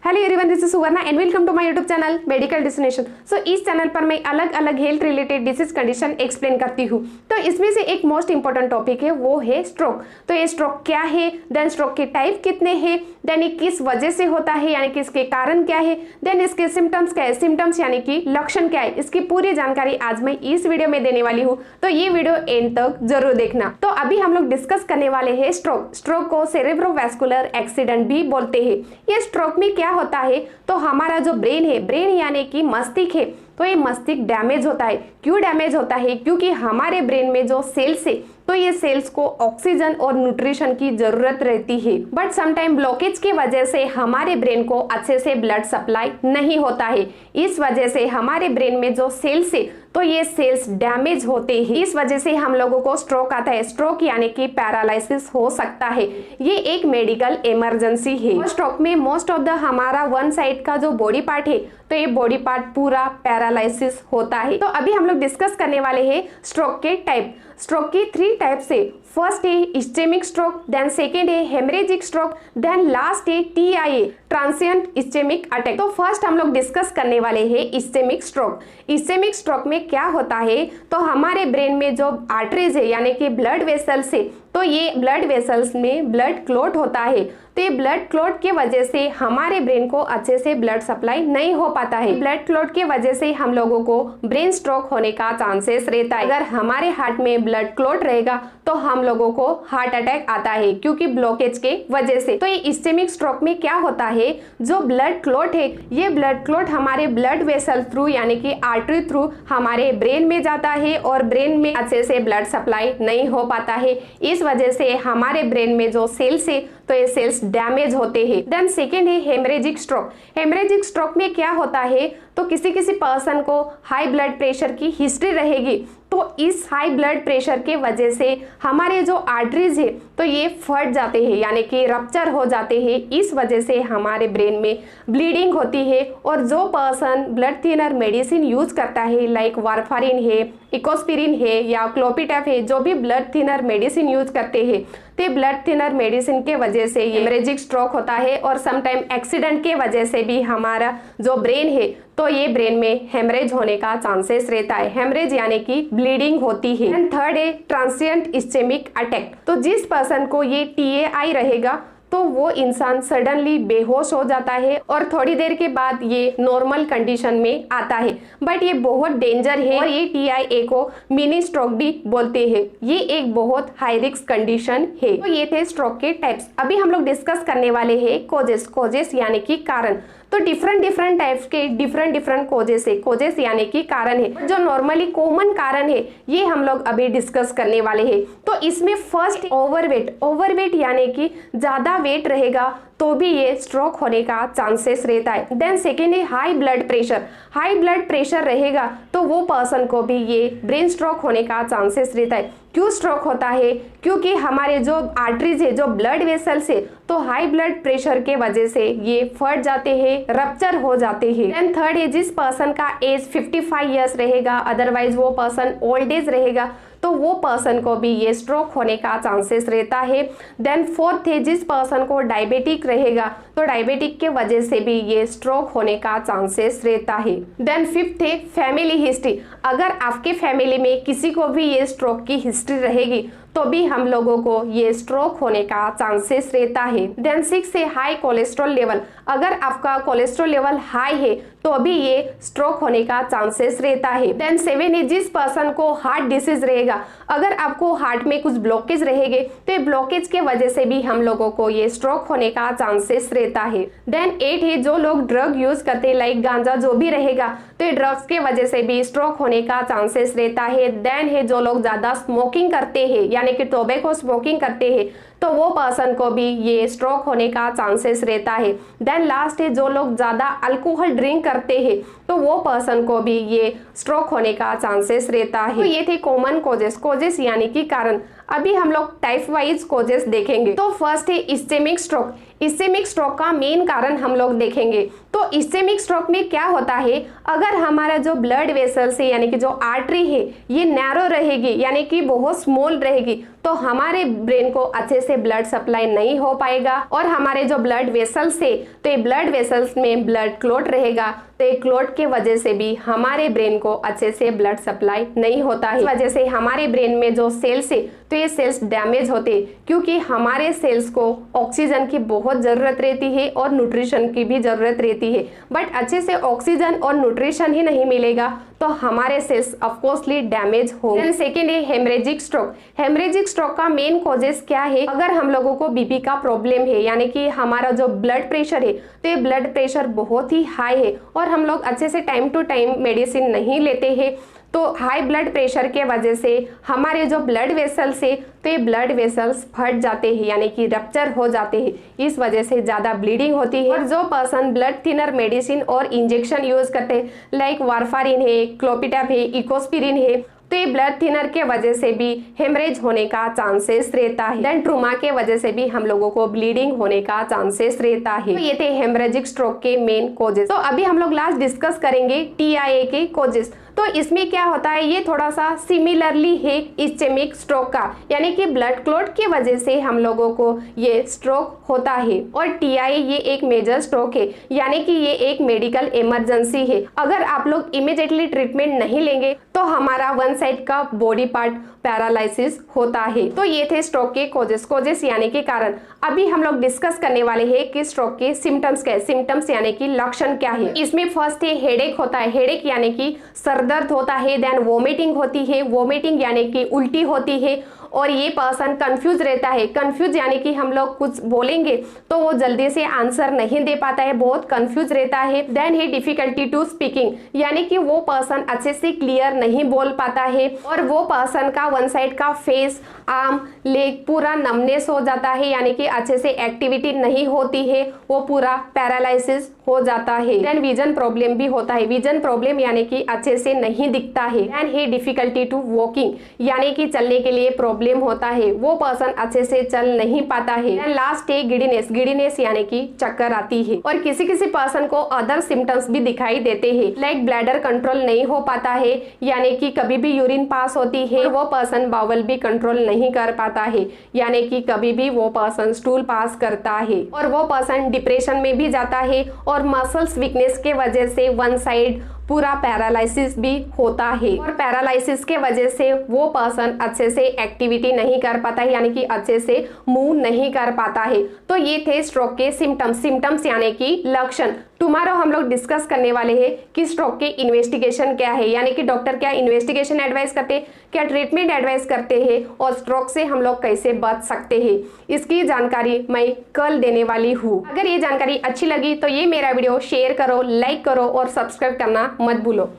Hello everyone, this is Suvarna and welcome to my YouTube channel medical destination. So इस channel पर मैं अलग अलग health related disease condition explain करती हूँ। तो इसमें से एक मोस्ट इंपॉर्टेंट टॉपिक है, वो है स्ट्रोक। तो ये स्ट्रोक क्या है, देन स्ट्रोक के टाइप कितने हैं, देन ये किस वजह से होता है यानी कि इसके कारण क्या है, देन इसके सिम्टम्स क्या है, सिम्टम्स यानी कि लक्षण क्या है, इसकी पूरी जानकारी आज मैं इस वीडियो में देने वाली हूँ। तो ये वीडियो एंड तक जरूर देखना। तो अभी हम लोग डिस्कस करने वाले हैं स्ट्रोक। स्ट्रोक को सेरेब्रोवास्कुलर एक्सीडेंट भी बोलते हैं। ये स्ट्रोक में क्या होता है, तो हमारा जो ब्रेन है, ब्रेन यानी कि मस्तिष्क है, तो ये मस्तिष्क डैमेज होता है। क्यों डैमेज होता है? क्योंकि हमारे ब्रेन में जो सेल्स है, तो ये सेल्स को ऑक्सीजन और न्यूट्रिशन की जरूरत रहती है। बट समटाइम ब्लॉकेज की वजह से हमारे ब्रेन को अच्छे से ब्लड सप्लाई नहीं होता है। इस वजह से हमारे ब्रेन में जो सेल्स है, तो ये सेल्स डैमेज होते हैं। इस वजह से हम लोगों को स्ट्रोक आता है। स्ट्रोक यानी कि पैरालिसिस हो सकता है। ये एक मेडिकल इमरजेंसी है। स्ट्रोक में मोस्ट ऑफ द हमारा वन साइड का जो बॉडी पार्ट है, तो ये बॉडी पार्ट पूरा पैरालिसिस होता है। तो अभी हम लोग डिस्कस करने वाले हैं स्ट्रोक के टाइप। स्ट्रोक की 3 टाइप्स है। फर्स्ट है इस्चेमिक स्ट्रोक, देन सेकेंड है हेमरेजिक स्ट्रोक, देन लास्ट है TIA, ट्रांसिएंट इस्चेमिक अटैक। तो फर्स्ट हम लोग डिस्कस करने वाले हैं इस्चेमिक स्ट्रोक। इस्चेमिक स्ट्रोक में क्या होता है, तो हमारे ब्रेन में जो आर्टरीज है यानी कि ब्लड वेसल्स है, तो ये ब्लड वेसल्स में ब्लड क्लॉट होता है। तो ये ब्लड क्लॉट की वजह से हमारे ब्रेन को अच्छे से ब्लड सप्लाई नहीं हो पाता है। ब्लड क्लॉट की वजह से हम लोगों को ब्रेन स्ट्रोक होने का चांसेस रहता है। अगर हमारे हार्ट में ब्लड क्लॉट रहेगा तो हम लोगों को हार्ट अटैक आता है, क्योंकि ब्लॉकेज के वजह से। तो ये इस्चेमिक स्ट्रोक में क्या होता है, जो ब्लड क्लॉट है, ये ब्लड क्लॉट हमारे ब्लड वेसल थ्रू यानी कि आर्टरी थ्रू हमारे ब्रेन में जाता है और ब्रेन में अच्छे से ब्लड सप्लाई नहीं हो पाता है। इस वजह से हमारे ब्रेन में जो सेल्स है, तो ये सेल्स डैमेज होते हैं। देन सेकेंड है हेमरेजिक स्ट्रोक। हेमरेजिक स्ट्रोक में क्या होता है, तो किसी पर्सन को हाई ब्लड प्रेशर की हिस्ट्री रहेगी, तो इस हाई ब्लड प्रेशर के वजह से हमारे जो आर्टरीज है, तो ये फट जाते हैं यानी कि रप्चर हो जाते हैं। इस वजह से हमारे ब्रेन में ब्लीडिंग होती है। और जो person blood thinner medicine use करता है, लाइक वारफारिन है, इकोस्पिरिन है या क्लोपिटैफ है, जो भी ब्लड थिनर मेडिसिन यूज करते हैं, तो ब्लड थिनर मेडिसिन के वजह से हेमरेजिक स्ट्रोक होता है। और समटाइम एक्सीडेंट के वजह से भी हमारा जो ब्रेन है, तो ये ब्रेन में हेमरेज होने का चांसेस रहता है। हेमरेज यानी कि ब्लीडिंग होती है। एंड थर्ड है ट्रांसिएंट इस्चेमिक अटैक। तो जिस पर्सन को ये TIA रहेगा, तो वो इंसान सडनली बेहोश हो जाता है और थोड़ी देर के बाद ये नॉर्मल कंडीशन में आता है। बट ये बहुत डेंजर है और ये TIA को मिनी स्ट्रोक भी बोलते हैं। ये एक बहुत हाई रिस्क कंडीशन है। तो ये थे स्ट्रोक के टाइप्स। अभी हम लोग डिस्कस करने वाले हैं कोजेस। कोजेस यानी कि कारण। तो डिफरेंट टाइप्स के डिफरेंट कोजेस है। कोजेस यानी कि कारण है। जो नॉर्मली कॉमन कारण है, ये हम लोग अभी डिस्कस करने वाले हैं। तो इसमें फर्स्ट ओवरवेट यानी कि ज्यादा वेट रहेगा तो भी ये स्ट्रोक होने का चांसेस रहता है। देन सेकेंड है high blood pressure. High blood pressure रहेगा तो वो पर्सन को भी ये ब्रेन स्ट्रोक होने का चांसेस रहता है। क्यों स्ट्रोक होता है? क्योंकि हमारे जो आर्टरीज है, जो ब्लड वेसल्स है, तो हाई ब्लड प्रेशर के वजह से ये फट जाते हैं, रप्चर हो जाते हैं। देन थर्ड है जिस पर्सन का एज 55 ईयर्स रहेगा, अदरवाइज वो पर्सन ओल्ड एज रहेगा, तो वो पर्सन को भी ये स्ट्रोक होने का चांसेस रहता है। देन फोर्थ है जिस पर्सन को डायबिटिक रहेगा, तो डायबिटिक के वजह से भी ये स्ट्रोक होने का चांसेस रहता है। देन फिफ्थ है फैमिली हिस्ट्री। अगर आपके फैमिली में किसी को भी ये स्ट्रोक की हिस्ट्री रहेगी, तो भी हम लोगों को ये स्ट्रोक होने का चांसेस रहता है। देन 6 है हाई कोलेस्ट्रॉल लेवल। अगर आपका कोलेस्ट्रॉल लेवल हाई है, तो भी ये स्ट्रोक होने का चांसेस रहता है। देन 7 है जिस पर्सन को हार्ट डिसीज रहेगा। अगर आपको हार्ट में कुछ ब्लॉकेज रहेंगे, तो ब्लॉकेज के वजह से भी हम लोगों को ये स्ट्रोक होने का चांसेस रहता है। देन 8 है जो लोग ड्रग यूज करते हैं, लाइक गांजा जो भी रहेगा, तो ये ड्रग्स के वजह से भी स्ट्रोक होने का चांसेस रहता है। देन है जो लोग ज्यादा स्मोकिंग करते हैं यानी कि टोबैको स्मोकिंग करते हैं, तो वो पर्सन को भी ये स्ट्रोक होने का चांसेस रहता है। देन लास्ट है जो लोग ज्यादा अल्कोहल ड्रिंक करते हैं, तो वो पर्सन को भी ये स्ट्रोक होने का चांसेस रहता है। तो ये थे कॉमन कोजेस यानी कि कारण। अभी हम लोग टाइप वाइज कोजेस देखेंगे। तो फर्स्ट है इस्चेमिक स्ट्रोक। इस्केमिक स्ट्रोक का मेन कारण हम लोग देखेंगे। तो इस्केमिक स्ट्रोक में क्या होता है, अगर हमारा जो ब्लड वेसल्स है यानी कि जो आर्टरी है ये नैरो रहेगी यानी कि बहुत स्मॉल रहेगी, तो हमारे ब्रेन को अच्छे से ब्लड सप्लाई नहीं हो पाएगा और हमारे जो ब्लड वेसल्स है तो ये ब्लड वेसल्स में ब्लड क्लॉट रहेगा, तो ये क्लॉट के वजह से भी हमारे ब्रेन को अच्छे से ब्लड सप्लाई नहीं होता है। इस वजह से हमारे ब्रेन में जो सेल्स है तो ये सेल्स डैमेज होते हैं, क्योंकि हमारे सेल्स को ऑक्सीजन की बहुत ज़रूरत रहती है और न्यूट्रिशन की भी ज़रूरत रहती है, बट अच्छे से ऑक्सीजन और न्यूट्रिशन ही नहीं मिलेगा तो हमारे सेल्स ऑफकोर्सली डैमेज होंगे। सेकेंड है हेमरेजिक स्ट्रोक। हेमरेजिक स्ट्रोक का मेन कॉजेस क्या है, अगर हम लोगों को बीपी का प्रॉब्लम है यानी कि हमारा जो ब्लड प्रेशर है तो ये ब्लड प्रेशर बहुत ही हाई है और हम लोग अच्छे से टाइम टू टाइम मेडिसिन नहीं लेते हैं, तो हाई ब्लड प्रेशर के वजह से हमारे जो ब्लड वेसल्स है तो ये ब्लड वेसल्स फट जाते हैं यानी कि रप्चर हो जाते हैं, इस वजह से ज़्यादा ब्लीडिंग होती है। और जो पर्सन ब्लड थिनर मेडिसिन और इंजेक्शन यूज़ करते हैं लाइक वारफारिन है, क्लोपिटैप है, इकोस्पिरिन है, तो ये ब्लड थिनर के वजह से भी हेमरेज होने का चांसेस रहता है। देन ट्रूमा के वजह से भी हम लोगों को ब्लीडिंग होने का चांसेस रहता है। तो ये थे हेमरेजिक स्ट्रोक के मेन कॉजेस। तो अभी हम लोग लास्ट डिस्कस करेंगे TIA के कॉजेस। तो इसमें क्या होता है, ये थोड़ा सा सिमिलरली है इस्केमिक स्ट्रोक का, यानी कि ब्लड क्लॉट की वजह से हम लोगों को ये स्ट्रोक होता है। और TIA ये एक मेजर स्ट्रोक है यानी कि ये एक मेडिकल इमरजेंसी है। अगर आप लोग इमीडिएटली ट्रीटमेंट नहीं लेंगे तो हमारा वन साइड का बॉडी पार्ट पैरालिसिस होता है। तो ये थे स्ट्रोक के कॉजेस यानी कि कारण। अभी हम लोग डिस्कस करने वाले हैं कि स्ट्रोक के सिम्टम्स क्या है। सिम्टम्स यानी कि लक्षण क्या है। इसमें फर्स्ट है हेडेक होता है। हेडेक यानी कि सर दर्द होता है। देन वोमिटिंग होती है। वोमिटिंग यानी कि उल्टी होती है और ये पर्सन कंफ्यूज रहता है। कंफ्यूज यानी कि हम लोग कुछ बोलेंगे तो वो जल्दी से आंसर नहीं दे पाता है, बहुत कंफ्यूज रहता है। देन है डिफिकल्टी टू स्पीकिंग यानी कि वो पर्सन अच्छे से क्लियर नहीं बोल पाता है और वो पर्सन का वन साइड का फेस, आर्म, लेग पूरा नमनेस हो जाता है यानी कि अच्छे से एक्टिविटी नहीं होती है, वो पूरा पैरालिसिस हो जाता है। देन विजन प्रॉब्लम भी होता है। विजन प्रॉब्लम यानी कि अच्छे से नहीं दिखता है। देन है डिफिकल्टी टू वॉकिंग यानी कि चलने के लिए प्रॉब्लम होता है, वो पर्सन अच्छे से चल नहीं पाता है। देन लास्ट है गिडीनेस। गिडीनेस यानी कि चक्कर आती है। और किसी किसी पर्सन को अदर सिम्टम्स भी दिखाई देते हैं लाइक ब्लैडर कंट्रोल नहीं हो पाता है यानी कि कभी भी यूरिन पास होती है, वो पर्सन बावल भी कंट्रोल नहीं कर पाता है यानी कि कभी भी वो पर्सन स्टूल पास करता है। और वो पर्सन डिप्रेशन में भी जाता है और मसल्स वीकनेस के वजह से वन साइड पूरा पैरालिसिस भी होता है। और पैरालिसिस के वजह से वो पर्सन अच्छे से एक्टिविटी नहीं कर पाता है यानी कि अच्छे से मूव नहीं कर पाता है। तो ये थे स्ट्रोक के सिम्टम्स यानी कि लक्षण। टुमारो हम लोग डिस्कस करने वाले हैं कि स्ट्रोक के इन्वेस्टिगेशन क्या है, यानी कि डॉक्टर क्या इन्वेस्टिगेशन एडवाइस करते हैं, क्या ट्रीटमेंट एडवाइस करते हैं और स्ट्रोक से हम लोग कैसे बच सकते हैं, इसकी जानकारी मैं कल देने वाली हूँ। अगर ये जानकारी अच्छी लगी तो ये मेरा वीडियो शेयर करो, लाइक करो और सब्सक्राइब करना मत भूलो।